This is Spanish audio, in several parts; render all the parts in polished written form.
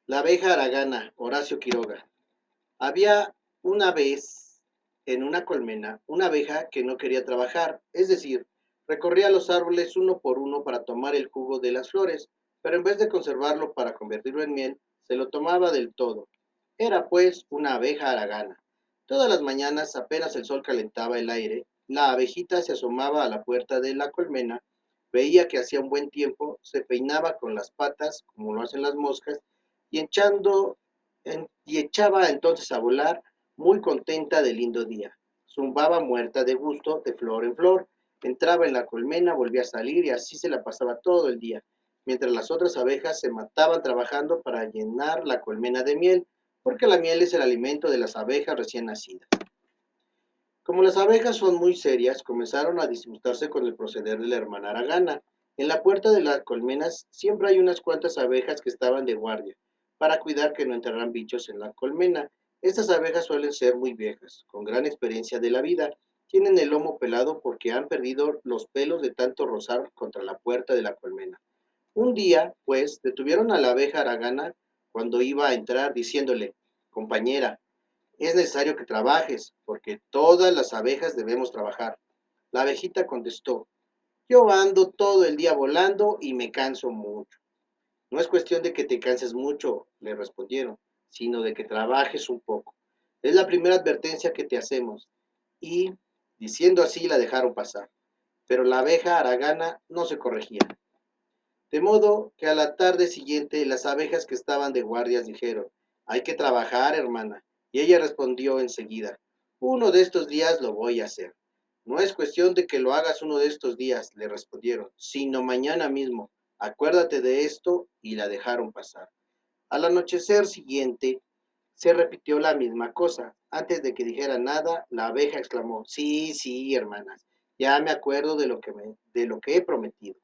La abeja haragana, Horacio Quiroga. Había una vez en una colmena una abeja que no quería trabajar, es decir, recorría los árboles uno por uno para tomar el jugo de las flores, pero en vez de conservarlo para convertirlo en miel, se lo tomaba del todo. Era pues una abeja haragana. Todas las mañanas, apenas el sol calentaba el aire, la abejita se asomaba a la puerta de la colmena, veía que hacía un buen tiempo, se peinaba con las patas, como lo hacen las moscas, y y echaba entonces a volar, muy contenta del lindo día. Zumbaba muerta de gusto, de flor en flor, entraba en la colmena, volvía a salir y así se la pasaba todo el día, mientras las otras abejas se mataban trabajando para llenar la colmena de miel, porque la miel es el alimento de las abejas recién nacidas. Como las abejas son muy serias, comenzaron a disgustarse con el proceder de la hermana Aragana. En la puerta de las colmenas siempre hay unas cuantas abejas que estaban de guardia, para cuidar que no entraran bichos en la colmena. Estas abejas suelen ser muy viejas, con gran experiencia de la vida. Tienen el lomo pelado porque han perdido los pelos de tanto rozar contra la puerta de la colmena. Un día, pues, detuvieron a la abeja Aragana cuando iba a entrar, diciéndole: compañera, es necesario que trabajes, porque todas las abejas debemos trabajar. La abejita contestó: yo ando todo el día volando y me canso mucho. No es cuestión de que te canses mucho, le respondieron, sino de que trabajes un poco. Es la primera advertencia que te hacemos. Y, diciendo así, la dejaron pasar. Pero la abeja haragana no se corregía. De modo que a la tarde siguiente las abejas que estaban de guardias dijeron: hay que trabajar, hermana. Y ella respondió enseguida: uno de estos días lo voy a hacer. No es cuestión de que lo hagas uno de estos días, le respondieron, sino mañana mismo. Acuérdate de esto, y la dejaron pasar. Al anochecer siguiente se repitió la misma cosa. Antes de que dijera nada, la abeja exclamó: sí, sí, hermanas, ya me acuerdo de lo que he prometido.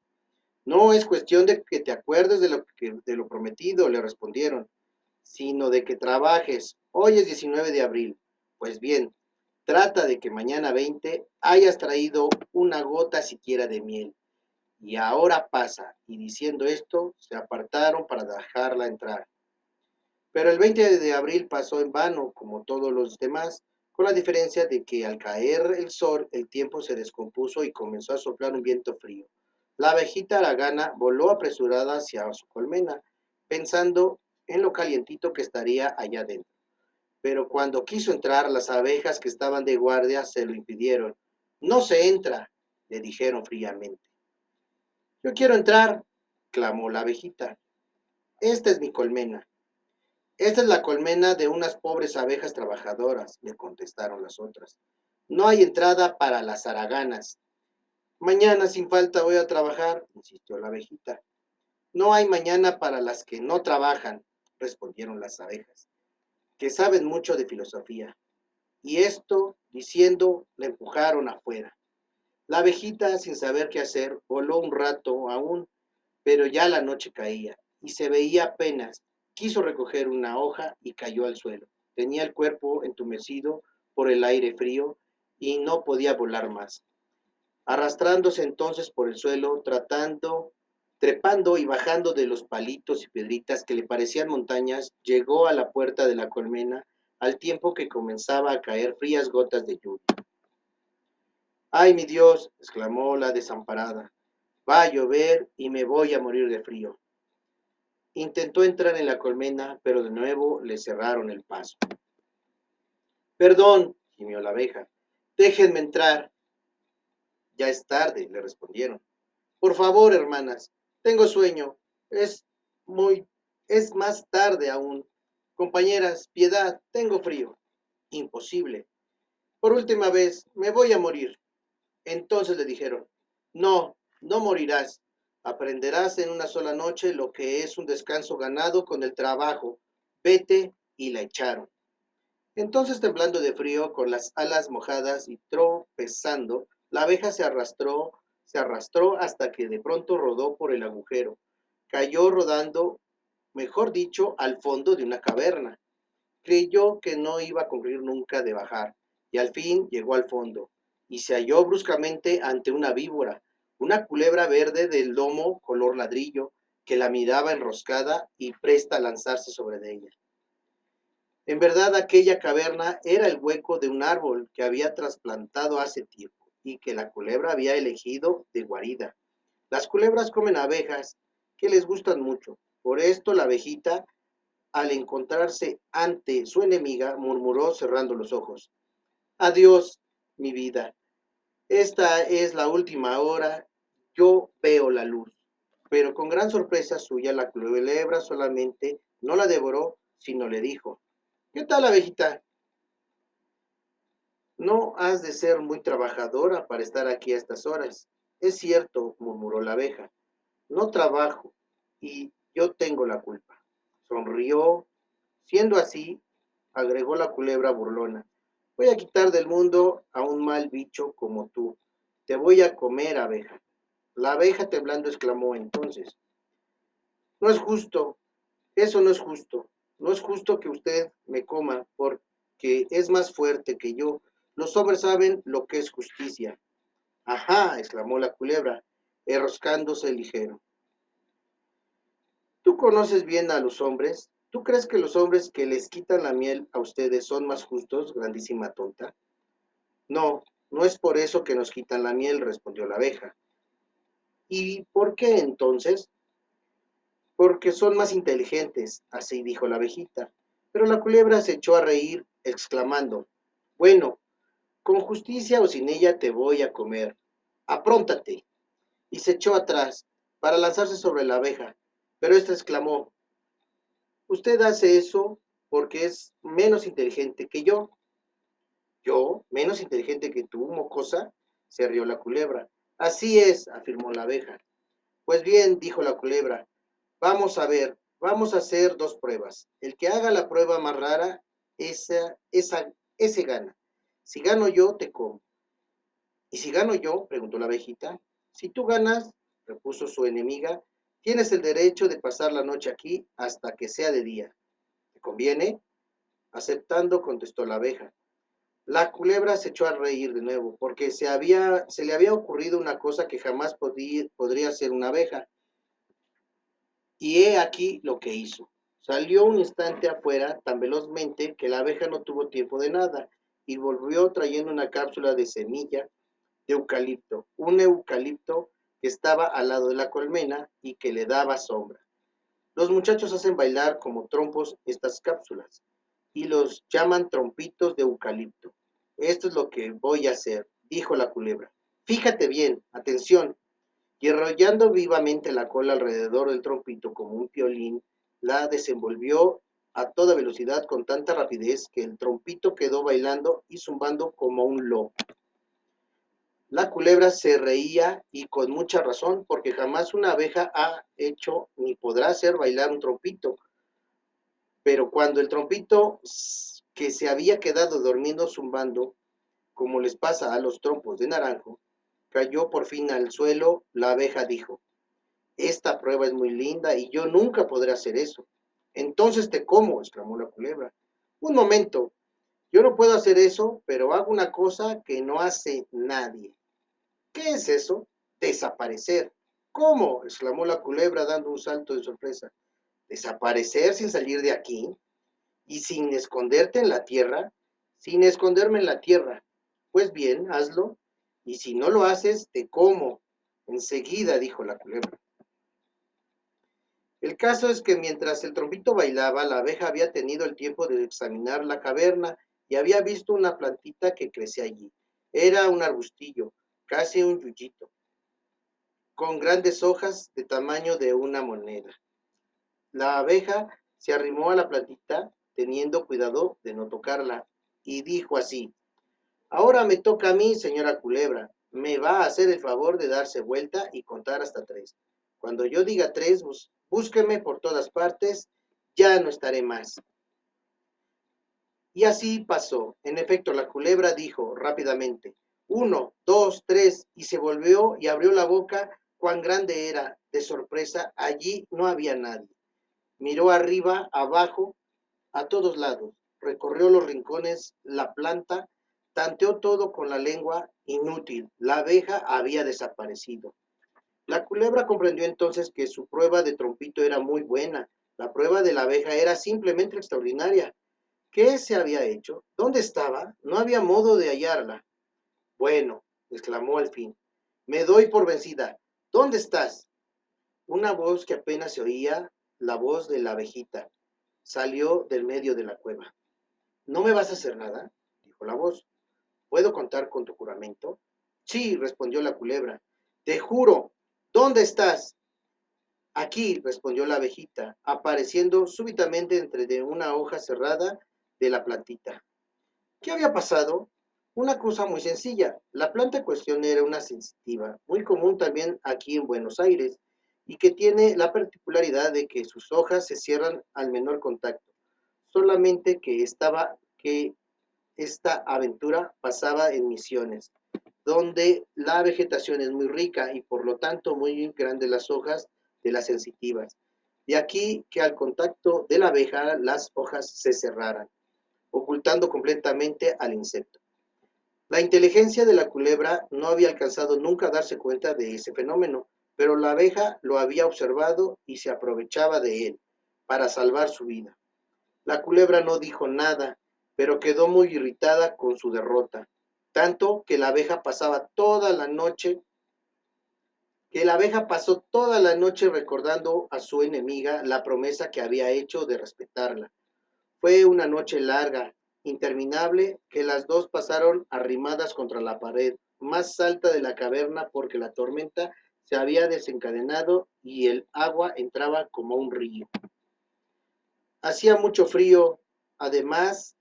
No es cuestión de que te acuerdes de lo prometido, le respondieron, sino de que trabajes. Hoy es 19 de abril. Pues bien, trata de que mañana 20 hayas traído una gota siquiera de miel. Y ahora pasa. Y diciendo esto, se apartaron para dejarla entrar. Pero el 20 de abril pasó en vano, como todos los demás, con la diferencia de que al caer el sol, el tiempo se descompuso y comenzó a soplar un viento frío. La abejita haragana voló apresurada hacia su colmena, pensando en lo calientito que estaría allá dentro. Pero cuando quiso entrar, las abejas que estaban de guardia se lo impidieron. No se entra, le dijeron fríamente. Yo quiero entrar, clamó la abejita. Esta es mi colmena. Esta es la colmena de unas pobres abejas trabajadoras, le contestaron las otras. No hay entrada para las haraganas. Mañana sin falta voy a trabajar, insistió la abejita. No hay mañana para las que no trabajan, respondieron las abejas, que saben mucho de filosofía. Y esto, diciendo, la empujaron afuera. La abejita, sin saber qué hacer, voló un rato aún, pero ya la noche caía y se veía apenas. Quiso recoger una hoja y cayó al suelo. Tenía el cuerpo entumecido por el aire frío y no podía volar más. Arrastrándose entonces por el suelo, trepando y bajando de los palitos y piedritas que le parecían montañas, llegó a la puerta de la colmena al tiempo que comenzaba a caer frías gotas de lluvia. ¡Ay, mi Dios! Exclamó la desamparada. Va a llover y me voy a morir de frío. Intentó entrar en la colmena, pero de nuevo le cerraron el paso. Perdón, gimió la abeja. Déjenme entrar. Ya es tarde, le respondieron. Por favor, hermanas, tengo sueño. Es muy, es más tarde aún. Compañeras, piedad, tengo frío. Imposible. Por última vez, me voy a morir. Entonces le dijeron: no, no morirás. Aprenderás en una sola noche lo que es un descanso ganado con el trabajo. Vete, y la echaron. Entonces, temblando de frío, con las alas mojadas y tropezando, la abeja se arrastró hasta que de pronto rodó por el agujero. Cayó rodando, mejor dicho, al fondo de una caverna. Creyó que no iba a concluir nunca de bajar, y al fin llegó al fondo, y se halló bruscamente ante una víbora, una culebra verde del lomo color ladrillo, que la miraba enroscada y presta a lanzarse sobre de ella. En verdad, aquella caverna era el hueco de un árbol que había trasplantado hace tiempo y que la culebra había elegido de guarida. Las culebras comen abejas que les gustan mucho. Por esto la abejita, al encontrarse ante su enemiga, murmuró cerrando los ojos: Adiós, mi vida. Esta es la última hora. Yo veo la luz. Pero con gran sorpresa suya, la culebra solamente no la devoró, sino le dijo: ¿Qué tal, abejita? No has de ser muy trabajadora para estar aquí a estas horas. Es cierto, murmuró la abeja. No trabajo y yo tengo la culpa. Sonrió. Siendo así, agregó la culebra burlona, voy a quitar del mundo a un mal bicho como tú. Te voy a comer, abeja. La abeja temblando exclamó entonces: No es justo, eso no es justo. No es justo que usted me coma porque es más fuerte que yo. Los hombres saben lo que es justicia. Ajá, exclamó la culebra, enroscándose ligero. ¿Tú conoces bien a los hombres? ¿Tú crees que los hombres que les quitan la miel a ustedes son más justos, grandísima tonta? No, no es por eso que nos quitan la miel, respondió la abeja. ¿Y por qué entonces? Porque son más inteligentes, así dijo la abejita. Pero la culebra se echó a reír, exclamando: Bueno, con justicia o sin ella te voy a comer. Apróntate. Y se echó atrás para lanzarse sobre la abeja. Pero ésta exclamó: Usted hace eso porque es menos inteligente que yo. ¿Yo? ¿Menos inteligente que tú, mocosa? Se rió la culebra. Así es, afirmó la abeja. Pues bien, dijo la culebra, vamos a ver, vamos a hacer dos pruebas. El que haga la prueba más rara, ese gana. Si gano yo, te como. ¿Y si gano yo? Preguntó la abejita. Si tú ganas, repuso su enemiga, tienes el derecho de pasar la noche aquí hasta que sea de día. ¿Te conviene? Aceptando, contestó la abeja. La culebra se echó a reír de nuevo, porque se le había ocurrido una cosa que jamás podría hacer una abeja. Y he aquí lo que hizo. Salió un instante afuera tan velozmente que la abeja no tuvo tiempo de nada y volvió trayendo una cápsula de semilla de eucalipto, un eucalipto que estaba al lado de la colmena y que le daba sombra. Los muchachos hacen bailar como trompos estas cápsulas y los llaman trompitos de eucalipto. Esto es lo que voy a hacer, dijo la culebra. Fíjate bien, atención. Y enrollando vivamente la cola alrededor del trompito como un violín, la desenvolvió a toda velocidad con tanta rapidez que el trompito quedó bailando y zumbando como un lobo. La culebra se reía y con mucha razón, porque jamás una abeja ha hecho ni podrá hacer bailar un trompito. Pero cuando el trompito, que se había quedado durmiendo zumbando, como les pasa a los trompos de naranjo, cayó por fin al suelo, la abeja dijo: Esta prueba es muy linda y yo nunca podré hacer eso. Entonces te como, exclamó la culebra. Un momento, yo no puedo hacer eso, pero hago una cosa que no hace nadie. ¿Qué es eso? Desaparecer. ¿Cómo? Exclamó la culebra dando un salto de sorpresa. ¿Desaparecer sin salir de aquí? ¿Y sin esconderte en la tierra? Sin esconderme en la tierra. Pues bien, hazlo. Y si no lo haces, te como. Enseguida, dijo la culebra. El caso es que mientras el trompito bailaba, la abeja había tenido el tiempo de examinar la caverna y había visto una plantita que crecía allí. Era un arbustillo, casi un yuyito, con grandes hojas de tamaño de una moneda. La abeja se arrimó a la plantita, teniendo cuidado de no tocarla, y dijo así: Ahora me toca a mí, señora culebra. Me va a hacer el favor de darse vuelta y contar hasta tres. Cuando yo diga tres, búsqueme por todas partes, ya no estaré más. Y así pasó. En efecto, la culebra dijo rápidamente: Uno, dos, tres, y se volvió y abrió la boca. Cuán grande era de sorpresa, allí no había nadie. Miró arriba, abajo, a todos lados, recorrió los rincones, la planta, tanteó todo con la lengua, inútil, la abeja había desaparecido. La culebra comprendió entonces que su prueba de trompito era muy buena. La prueba de la abeja era simplemente extraordinaria. ¿Qué se había hecho? ¿Dónde estaba? No había modo de hallarla. Bueno, exclamó al fin, me doy por vencida. ¿Dónde estás? Una voz que apenas se oía, la voz de la abejita, salió del medio de la cueva. ¿No me vas a hacer nada? Dijo la voz. ¿Puedo contar con tu juramento? Sí, respondió la culebra. Te juro. ¿Dónde estás? Aquí, respondió la abejita, apareciendo súbitamente entre de una hoja cerrada de la plantita. ¿Qué había pasado? Una cosa muy sencilla. La planta en cuestión era una sensitiva, muy común también aquí en Buenos Aires, y que tiene la particularidad de que sus hojas se cierran al menor contacto. Solamente que esta aventura pasaba en Misiones, donde la vegetación es muy rica y por lo tanto muy grandes las hojas de las sensitivas. De aquí que al contacto de la abeja las hojas se cerraran, ocultando completamente al insecto. La inteligencia de la culebra no había alcanzado nunca a darse cuenta de ese fenómeno, pero la abeja lo había observado y se aprovechaba de él para salvar su vida. La culebra no dijo nada, pero quedó muy irritada con su derrota, tanto que la abeja pasó toda la noche recordando a su enemiga la promesa que había hecho de respetarla. Fue una noche larga, interminable, que las dos pasaron arrimadas contra la pared más alta de la caverna porque la tormenta se había desencadenado y el agua entraba como un río. Hacía mucho frío, además,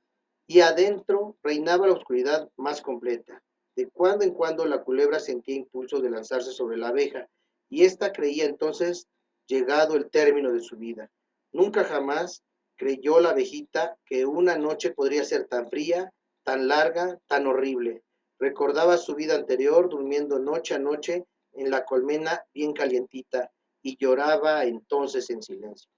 y adentro reinaba la oscuridad más completa. De cuando en cuando la culebra sentía impulso de lanzarse sobre la abeja, y ésta creía entonces llegado el término de su vida. Nunca jamás creyó la abejita que una noche podría ser tan fría, tan larga, tan horrible. Recordaba su vida anterior durmiendo noche a noche en la colmena bien calientita y lloraba entonces en silencio.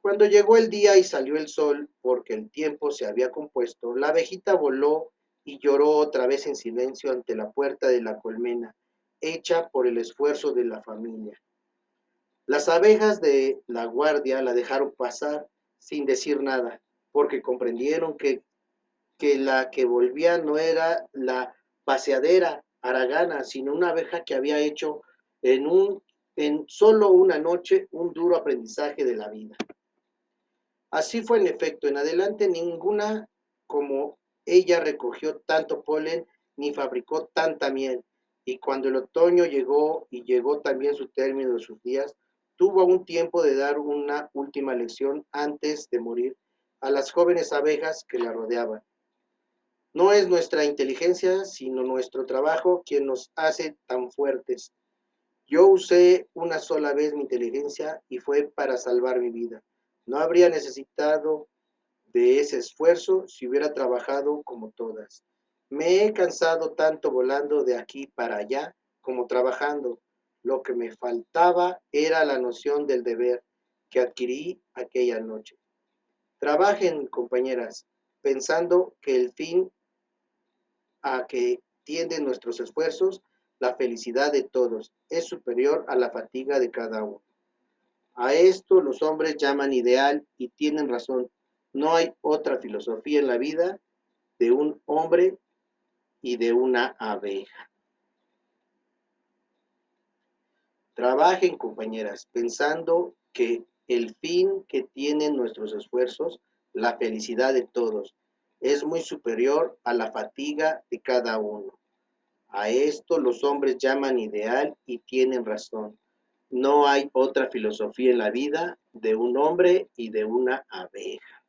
Cuando llegó el día y salió el sol, porque el tiempo se había compuesto, la abejita voló y lloró otra vez en silencio ante la puerta de la colmena, hecha por el esfuerzo de la familia. Las abejas de la guardia la dejaron pasar sin decir nada, porque comprendieron que la que volvía no era la paseadera haragana, sino una abeja que había hecho en solo una noche un duro aprendizaje de la vida. Así fue en efecto, en adelante ninguna como ella recogió tanto polen ni fabricó tanta miel, y cuando el otoño llegó y llegó también su término de sus días, tuvo aún tiempo de dar una última lección antes de morir a las jóvenes abejas que la rodeaban. No es nuestra inteligencia, sino nuestro trabajo quien nos hace tan fuertes. Yo usé una sola vez mi inteligencia y fue para salvar mi vida. No habría necesitado de ese esfuerzo si hubiera trabajado como todas. Me he cansado tanto volando de aquí para allá como trabajando. Lo que me faltaba era la noción del deber que adquirí aquella noche. Trabajen, compañeras, pensando que el fin a que tienden nuestros esfuerzos, la felicidad de todos, es superior a la fatiga de cada uno. A esto los hombres llaman ideal y tienen razón. No hay otra filosofía en la vida de un hombre y de una abeja. Trabajen, compañeras, pensando que el fin que tienen nuestros esfuerzos, la felicidad de todos, es muy superior a la fatiga de cada uno. A esto los hombres llaman ideal y tienen razón. No hay otra filosofía en la vida de un hombre y de una abeja.